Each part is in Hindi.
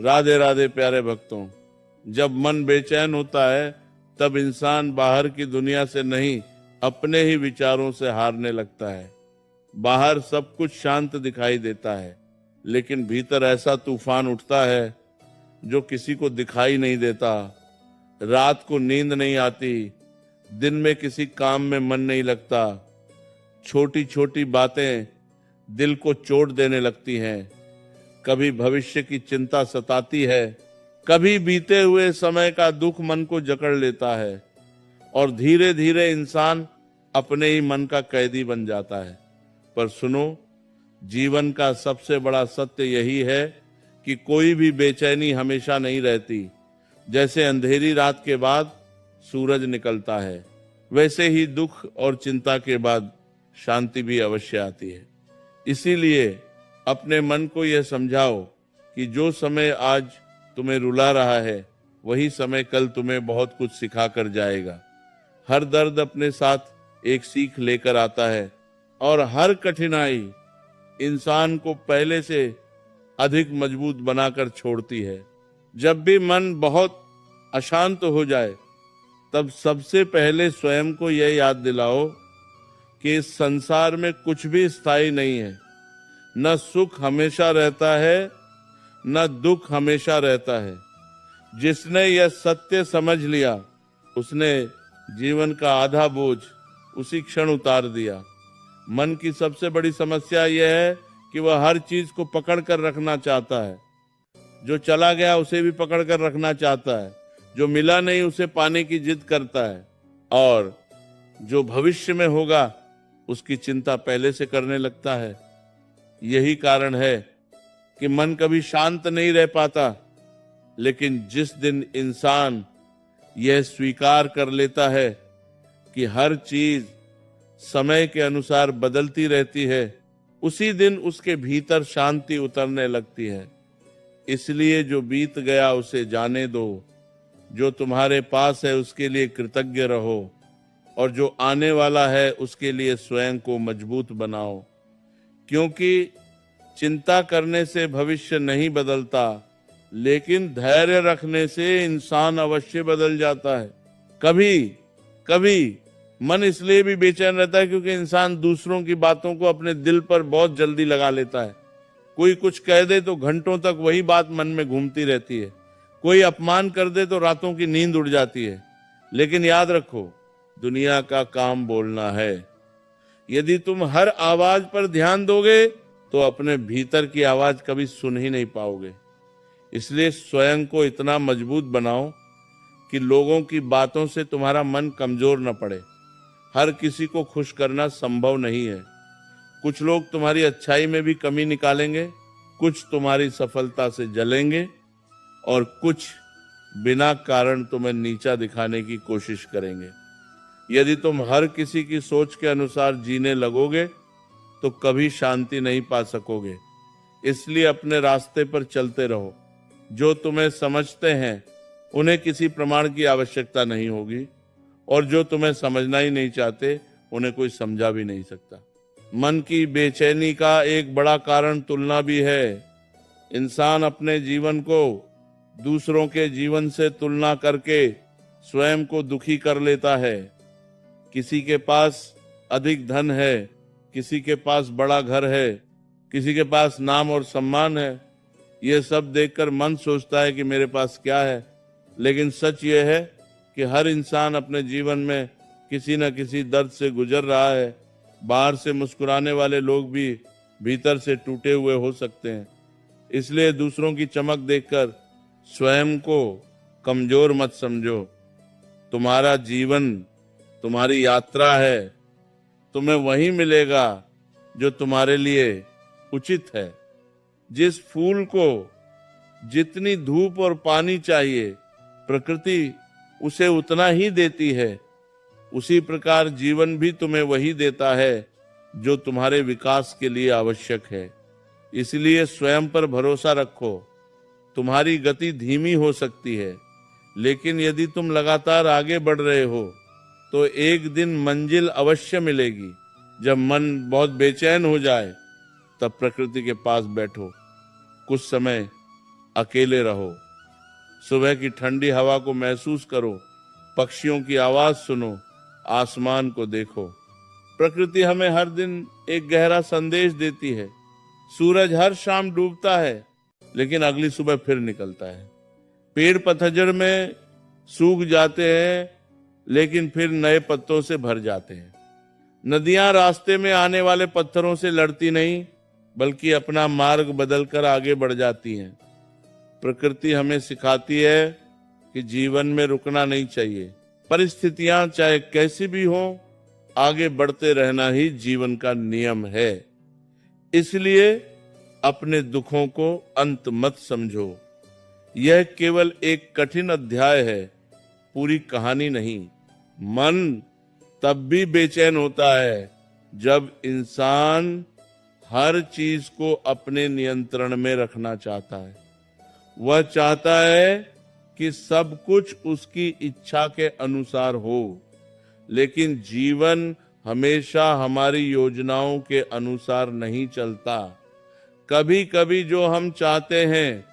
राधे राधे प्यारे भक्तों। जब मन बेचैन होता है तब इंसान बाहर की दुनिया से नहीं, अपने ही विचारों से हारने लगता है। बाहर सब कुछ शांत दिखाई देता है, लेकिन भीतर ऐसा तूफान उठता है जो किसी को दिखाई नहीं देता। रात को नींद नहीं आती, दिन में किसी काम में मन नहीं लगता। छोटी छोटी बातें दिल को चोट देने लगती हैं। कभी भविष्य की चिंता सताती है, कभी बीते हुए समय का दुख मन को जकड़ लेता है, और धीरे धीरे इंसान अपने ही मन का कैदी बन जाता है। पर सुनो, जीवन का सबसे बड़ा सत्य यही है कि कोई भी बेचैनी हमेशा नहीं रहती। जैसे अंधेरी रात के बाद सूरज निकलता है, वैसे ही दुख और चिंता के बाद शांति भी अवश्य आती है। इसीलिए अपने मन को यह समझाओ कि जो समय आज तुम्हें रुला रहा है, वही समय कल तुम्हें बहुत कुछ सिखा कर जाएगा। हर दर्द अपने साथ एक सीख लेकर आता है, और हर कठिनाई इंसान को पहले से अधिक मजबूत बनाकर छोड़ती है। जब भी मन बहुत अशांत हो जाए, तब सबसे पहले स्वयं को यह याद दिलाओ कि इस संसार में कुछ भी स्थायी नहीं है। न सुख हमेशा रहता है, न दुख हमेशा रहता है। जिसने यह सत्य समझ लिया, उसने जीवन का आधा बोझ उसी क्षण उतार दिया। मन की सबसे बड़ी समस्या यह है कि वह हर चीज को पकड़ कर रखना चाहता है। जो चला गया उसे भी पकड़ कर रखना चाहता है, जो मिला नहीं उसे पाने की जिद करता है, और जो भविष्य में होगा उसकी चिंता पहले से करने लगता है। यही कारण है कि मन कभी शांत नहीं रह पाता। लेकिन जिस दिन इंसान यह स्वीकार कर लेता है कि हर चीज समय के अनुसार बदलती रहती है, उसी दिन उसके भीतर शांति उतरने लगती है। इसलिए जो बीत गया उसे जाने दो, जो तुम्हारे पास है उसके लिए कृतज्ञ रहो, और जो आने वाला है उसके लिए स्वयं को मजबूत बनाओ। क्योंकि चिंता करने से भविष्य नहीं बदलता, लेकिन धैर्य रखने से इंसान अवश्य बदल जाता है। कभी कभी मन इसलिए भी बेचैन रहता है क्योंकि इंसान दूसरों की बातों को अपने दिल पर बहुत जल्दी लगा लेता है। कोई कुछ कह दे तो घंटों तक वही बात मन में घूमती रहती है। कोई अपमान कर दे तो रातों की नींद उड़ जाती है। लेकिन याद रखो, दुनिया का काम बोलना है। यदि तुम हर आवाज पर ध्यान दोगे तो अपने भीतर की आवाज कभी सुन ही नहीं पाओगे। इसलिए स्वयं को इतना मजबूत बनाओ कि लोगों की बातों से तुम्हारा मन कमजोर न पड़े। हर किसी को खुश करना संभव नहीं है। कुछ लोग तुम्हारी अच्छाई में भी कमी निकालेंगे, कुछ तुम्हारी सफलता से जलेंगे, और कुछ बिना कारण तुम्हें नीचा दिखाने की कोशिश करेंगे। यदि तुम हर किसी की सोच के अनुसार जीने लगोगे तो कभी शांति नहीं पा सकोगे। इसलिए अपने रास्ते पर चलते रहो। जो तुम्हें समझते हैं उन्हें किसी प्रमाण की आवश्यकता नहीं होगी, और जो तुम्हें समझना ही नहीं चाहते उन्हें कोई समझा भी नहीं सकता। मन की बेचैनी का एक बड़ा कारण तुलना भी है। इंसान अपने जीवन को दूसरों के जीवन से तुलना करके स्वयं को दुखी कर लेता है। किसी के पास अधिक धन है, किसी के पास बड़ा घर है, किसी के पास नाम और सम्मान है। ये सब देखकर मन सोचता है कि मेरे पास क्या है। लेकिन सच ये है कि हर इंसान अपने जीवन में किसी न किसी दर्द से गुजर रहा है। बाहर से मुस्कुराने वाले लोग भी भीतर से टूटे हुए हो सकते हैं। इसलिए दूसरों की चमक देखकर स्वयं को कमजोर मत समझो। तुम्हारा जीवन तुम्हारी यात्रा है। तुम्हें वही मिलेगा जो तुम्हारे लिए उचित है। जिस फूल को जितनी धूप और पानी चाहिए, प्रकृति उसे उतना ही देती है। उसी प्रकार जीवन भी तुम्हें वही देता है जो तुम्हारे विकास के लिए आवश्यक है। इसलिए स्वयं पर भरोसा रखो। तुम्हारी गति धीमी हो सकती है, लेकिन यदि तुम लगातार आगे बढ़ रहे हो तो एक दिन मंजिल अवश्य मिलेगी। जब मन बहुत बेचैन हो जाए तब प्रकृति के पास बैठो, कुछ समय अकेले रहो। सुबह की ठंडी हवा को महसूस करो, पक्षियों की आवाज सुनो, आसमान को देखो। प्रकृति हमें हर दिन एक गहरा संदेश देती है। सूरज हर शाम डूबता है, लेकिन अगली सुबह फिर निकलता है। पेड़ पतझड़ में सूख जाते हैं, लेकिन फिर नए पत्तों से भर जाते हैं। नदियां रास्ते में आने वाले पत्थरों से लड़ती नहीं, बल्कि अपना मार्ग बदलकर आगे बढ़ जाती हैं। प्रकृति हमें सिखाती है कि जीवन में रुकना नहीं चाहिए। परिस्थितियां चाहे कैसी भी हो, आगे बढ़ते रहना ही जीवन का नियम है। इसलिए अपने दुखों को अंत मत समझो। यह केवल एक कठिन अध्याय है, पूरी कहानी नहीं। मन तब भी बेचैन होता है जब इंसान हर चीज को अपने नियंत्रण में रखना चाहता है। वह चाहता है कि सब कुछ उसकी इच्छा के अनुसार हो, लेकिन जीवन हमेशा हमारी योजनाओं के अनुसार नहीं चलता। कभी कभी जो हम चाहते हैं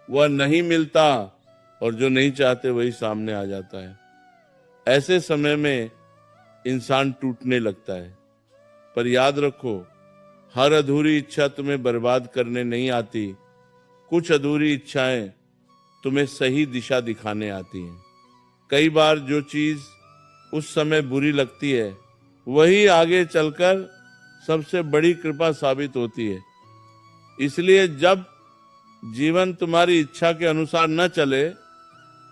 वह नहीं मिलता, और जो नहीं चाहते वही सामने आ जाता है। ऐसे समय में इंसान टूटने लगता है। पर याद रखो, हर अधूरी इच्छा तुम्हें बर्बाद करने नहीं आती। कुछ अधूरी इच्छाएं तुम्हें सही दिशा दिखाने आती हैं। कई बार जो चीज उस समय बुरी लगती है, वही आगे चलकर सबसे बड़ी कृपा साबित होती है। इसलिए जब जीवन तुम्हारी इच्छा के अनुसार न चले,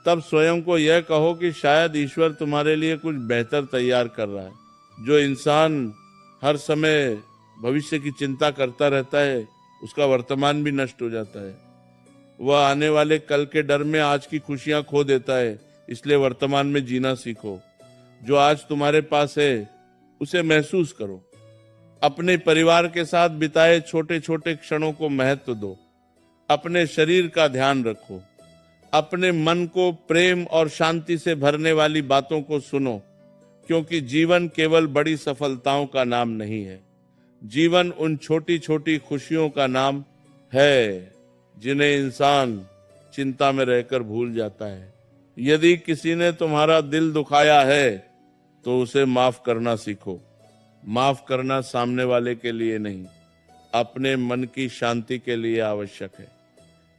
तब स्वयं को यह कहो कि शायद ईश्वर तुम्हारे लिए कुछ बेहतर तैयार कर रहा है। जो इंसान हर समय भविष्य की चिंता करता रहता है, उसका वर्तमान भी नष्ट हो जाता है। वह आने वाले कल के डर में आज की खुशियां खो देता है। इसलिए वर्तमान में जीना सीखो। जो आज तुम्हारे पास है उसे महसूस करो। अपने परिवार के साथ बिताए छोटे छोटे क्षणों को महत्व दो। अपने शरीर का ध्यान रखो। अपने मन को प्रेम और शांति से भरने वाली बातों को सुनो, क्योंकि जीवन केवल बड़ी सफलताओं का नाम नहीं है। जीवन उन छोटी छोटी खुशियों का नाम है जिन्हें इंसान चिंता में रहकर भूल जाता है। यदि किसी ने तुम्हारा दिल दुखाया है तो उसे माफ करना सीखो। माफ करना सामने वाले के लिए नहीं, अपने मन की शांति के लिए आवश्यक है।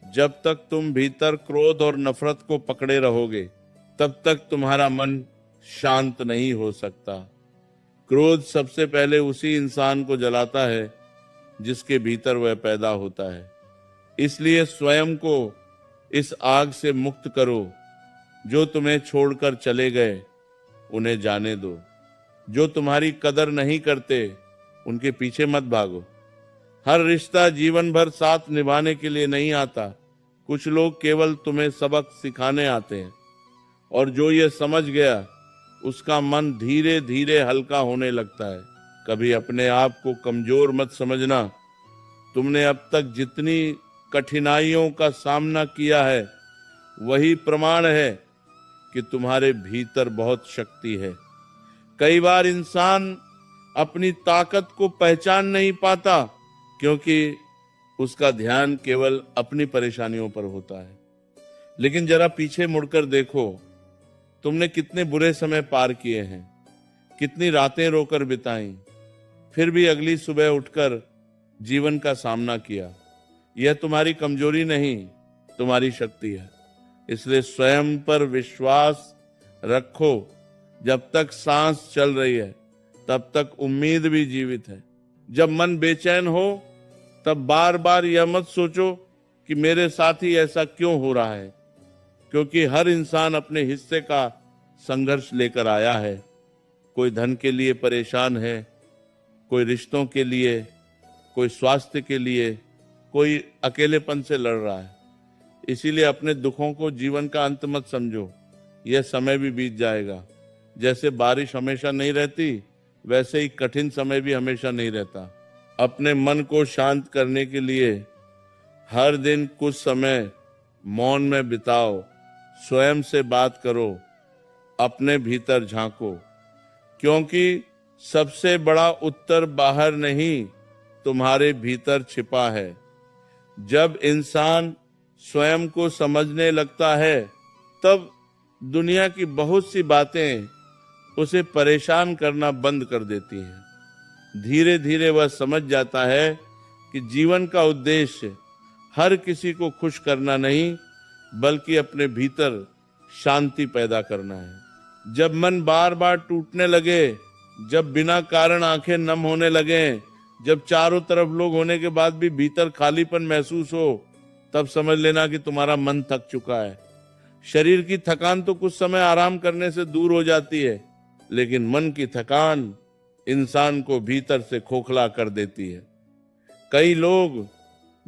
जब तक तुम भीतर क्रोध और नफरत को पकड़े रहोगे, तब तक तुम्हारा मन शांत नहीं हो सकता। क्रोध सबसे पहले उसी इंसान को जलाता है जिसके भीतर वह पैदा होता है। इसलिए स्वयं को इस आग से मुक्त करो। जो तुम्हें छोड़कर चले गए उन्हें जाने दो। जो तुम्हारी कदर नहीं करते उनके पीछे मत भागो। हर रिश्ता जीवन भर साथ निभाने के लिए नहीं आता। कुछ लोग केवल तुम्हें सबक सिखाने आते हैं, और जो ये समझ गया उसका मन धीरे धीरे हल्का होने लगता है। कभी अपने आप को कमजोर मत समझना। तुमने अब तक जितनी कठिनाइयों का सामना किया है, वही प्रमाण है कि तुम्हारे भीतर बहुत शक्ति है। कई बार इंसान अपनी ताकत को पहचान नहीं पाता, क्योंकि उसका ध्यान केवल अपनी परेशानियों पर होता है। लेकिन जरा पीछे मुड़कर देखो, तुमने कितने बुरे समय पार किए हैं, कितनी रातें रोकर बिताई, फिर भी अगली सुबह उठकर जीवन का सामना किया। यह तुम्हारी कमजोरी नहीं, तुम्हारी शक्ति है। इसलिए स्वयं पर विश्वास रखो। जब तक सांस चल रही है, तब तक उम्मीद भी जीवित है। जब मन बेचैन हो, तब बार बार यह मत सोचो कि मेरे साथ ही ऐसा क्यों हो रहा है, क्योंकि हर इंसान अपने हिस्से का संघर्ष लेकर आया है। कोई धन के लिए परेशान है, कोई रिश्तों के लिए, कोई स्वास्थ्य के लिए, कोई अकेलेपन से लड़ रहा है। इसीलिए अपने दुखों को जीवन का अंत मत समझो। यह समय भी बीत जाएगा। जैसे बारिश हमेशा नहीं रहती, वैसे ही कठिन समय भी हमेशा नहीं रहता। अपने मन को शांत करने के लिए हर दिन कुछ समय मौन में बिताओ। स्वयं से बात करो, अपने भीतर झांको, क्योंकि सबसे बड़ा उत्तर बाहर नहीं, तुम्हारे भीतर छिपा है। जब इंसान स्वयं को समझने लगता है, तब दुनिया की बहुत सी बातें उसे परेशान करना बंद कर देती हैं। धीरे धीरे वह समझ जाता है कि जीवन का उद्देश्य हर किसी को खुश करना नहीं, बल्कि अपने भीतर शांति पैदा करना है। जब मन बार बार टूटने लगे, जब बिना कारण आंखें नम होने लगे, जब चारों तरफ लोग होने के बाद भी भीतर खालीपन महसूस हो, तब समझ लेना कि तुम्हारा मन थक चुका है। शरीर की थकान तो कुछ समय आराम करने से दूर हो जाती है, लेकिन मन की थकान इंसान को भीतर से खोखला कर देती है। कई लोग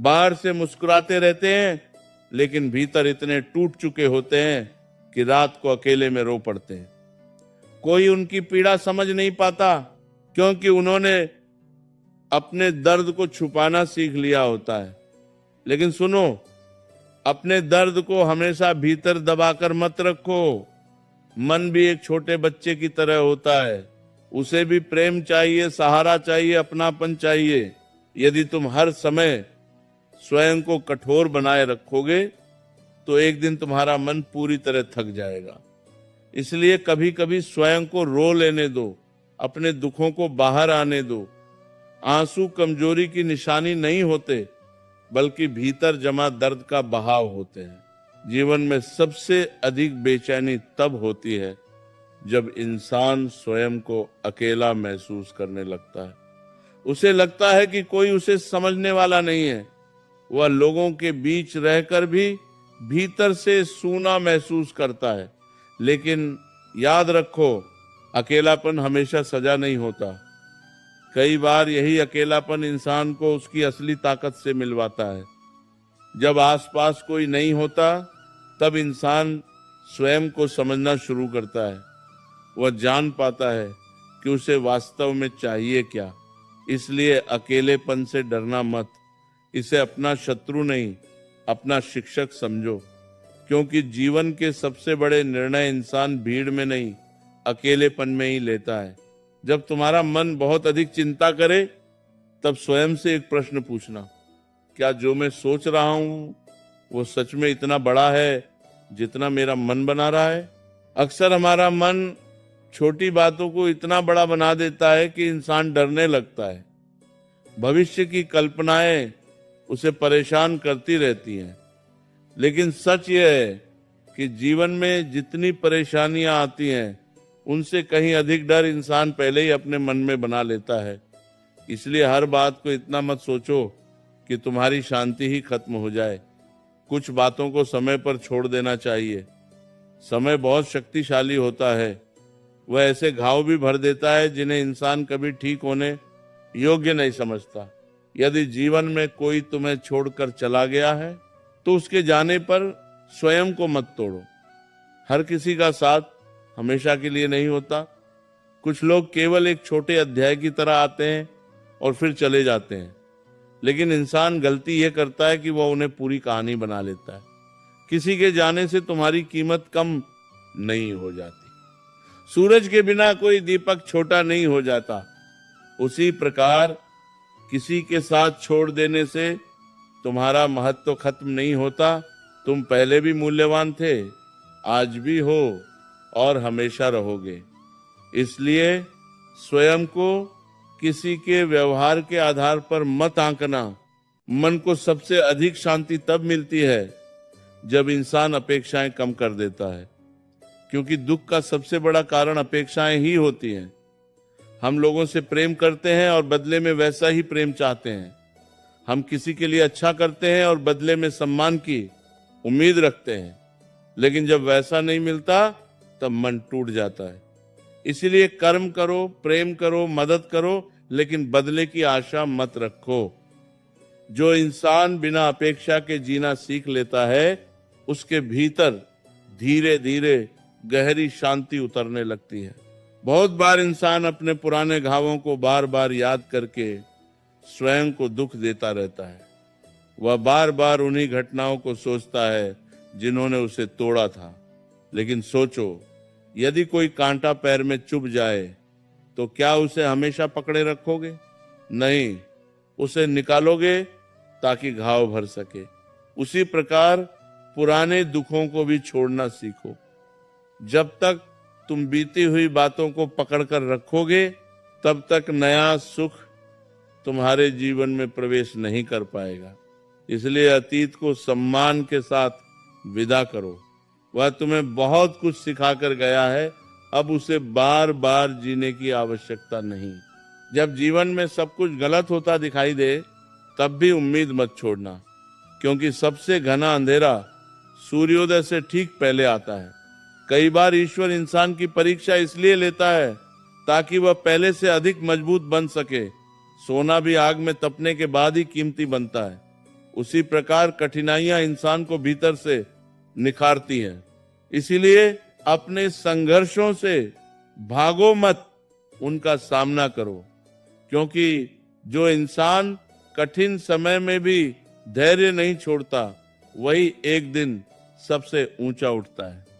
बाहर से मुस्कुराते रहते हैं, लेकिन भीतर इतने टूट चुके होते हैं कि रात को अकेले में रो पड़ते हैं। कोई उनकी पीड़ा समझ नहीं पाता, क्योंकि उन्होंने अपने दर्द को छुपाना सीख लिया होता है। लेकिन सुनो, अपने दर्द को हमेशा भीतर दबाकर मत रखो। मन भी एक छोटे बच्चे की तरह होता है, उसे भी प्रेम चाहिए, सहारा चाहिए, अपनापन चाहिए। यदि तुम हर समय स्वयं को कठोर बनाए रखोगे, तो एक दिन तुम्हारा मन पूरी तरह थक जाएगा। इसलिए कभी कभी स्वयं को रो लेने दो, अपने दुखों को बाहर आने दो। आंसू कमजोरी की निशानी नहीं होते, बल्कि भीतर जमा दर्द का बहाव होते हैं। जीवन में सबसे अधिक बेचैनी तब होती है जब इंसान स्वयं को अकेला महसूस करने लगता है। उसे लगता है कि कोई उसे समझने वाला नहीं है। वह लोगों के बीच रहकर भी भीतर से सूना महसूस करता है। लेकिन याद रखो, अकेलापन हमेशा सजा नहीं होता। कई बार यही अकेलापन इंसान को उसकी असली ताकत से मिलवाता है। जब आसपास कोई नहीं होता, तब इंसान स्वयं को समझना शुरू करता है। वह जान पाता है कि उसे वास्तव में चाहिए क्या। इसलिए अकेलेपन से डरना मत, इसे अपना शत्रु नहीं, अपना शिक्षक समझो। क्योंकि जीवन के सबसे बड़े निर्णय इंसान भीड़ में नहीं, अकेलेपन में ही लेता है। जब तुम्हारा मन बहुत अधिक चिंता करे, तब स्वयं से एक प्रश्न पूछना, क्या जो मैं सोच रहा हूं वो सच में इतना बड़ा है जितना मेरा मन बना रहा है? अक्सर हमारा मन छोटी बातों को इतना बड़ा बना देता है कि इंसान डरने लगता है। भविष्य की कल्पनाएं उसे परेशान करती रहती हैं। लेकिन सच यह है कि जीवन में जितनी परेशानियां आती हैं, उनसे कहीं अधिक डर इंसान पहले ही अपने मन में बना लेता है। इसलिए हर बात को इतना मत सोचो कि तुम्हारी शांति ही खत्म हो जाए। कुछ बातों को समय पर छोड़ देना चाहिए। समय बहुत शक्तिशाली होता है। वह ऐसे घाव भी भर देता है जिन्हें इंसान कभी ठीक होने योग्य नहीं समझता। यदि जीवन में कोई तुम्हें छोड़कर चला गया है, तो उसके जाने पर स्वयं को मत तोड़ो। हर किसी का साथ हमेशा के लिए नहीं होता। कुछ लोग केवल एक छोटे अध्याय की तरह आते हैं और फिर चले जाते हैं। लेकिन इंसान गलती यह करता है कि वह उन्हें पूरी कहानी बना लेता है। किसी के जाने से तुम्हारी कीमत कम नहीं हो जाती। सूरज के बिना कोई दीपक छोटा नहीं हो जाता। उसी प्रकार किसी के साथ छोड़ देने से तुम्हारा महत्व खत्म नहीं होता। तुम पहले भी मूल्यवान थे, आज भी हो और हमेशा रहोगे। इसलिए स्वयं को किसी के व्यवहार के आधार पर मत आंकना। मन को सबसे अधिक शांति तब मिलती है जब इंसान अपेक्षाएं कम कर देता है, क्योंकि दुख का सबसे बड़ा कारण अपेक्षाएं ही होती हैं। हम लोगों से प्रेम करते हैं और बदले में वैसा ही प्रेम चाहते हैं। हम किसी के लिए अच्छा करते हैं और बदले में सम्मान की उम्मीद रखते हैं। लेकिन जब वैसा नहीं मिलता, तब मन टूट जाता है। इसीलिए कर्म करो, प्रेम करो, मदद करो, लेकिन बदले की आशा मत रखो। जो इंसान बिना अपेक्षा के जीना सीख लेता है, उसके भीतर धीरे धीरे गहरी शांति उतरने लगती है। बहुत बार इंसान अपने पुराने घावों को बार बार याद करके स्वयं को दुख देता रहता है। वह बार बार उन्हीं घटनाओं को सोचता है जिन्होंने उसे तोड़ा था। लेकिन सोचो, यदि कोई कांटा पैर में चुभ जाए तो क्या उसे हमेशा पकड़े रखोगे? नहीं, उसे निकालोगे ताकि घाव भर सके। उसी प्रकार पुराने दुखों को भी छोड़ना सीखो। जब तक तुम बीती हुई बातों को पकड़कर रखोगे, तब तक नया सुख तुम्हारे जीवन में प्रवेश नहीं कर पाएगा। इसलिए अतीत को सम्मान के साथ विदा करो। वह तुम्हें बहुत कुछ सिखाकर गया है, अब उसे बार बार जीने की आवश्यकता नहीं। जब जीवन में सब कुछ गलत होता दिखाई दे, तब भी उम्मीद मत छोड़ना, क्योंकि सबसे घना अंधेरा सूर्योदय से ठीक पहले आता है। कई बार ईश्वर इंसान की परीक्षा इसलिए लेता है ताकि वह पहले से अधिक मजबूत बन सके। सोना भी आग में तपने के बाद ही कीमती बनता है। उसी प्रकार कठिनाइयां इंसान को भीतर से निखारती हैं। इसीलिए अपने संघर्षों से भागो मत, उनका सामना करो, क्योंकि जो इंसान कठिन समय में भी धैर्य नहीं छोड़ता, वही एक दिन सबसे ऊंचा उठता है।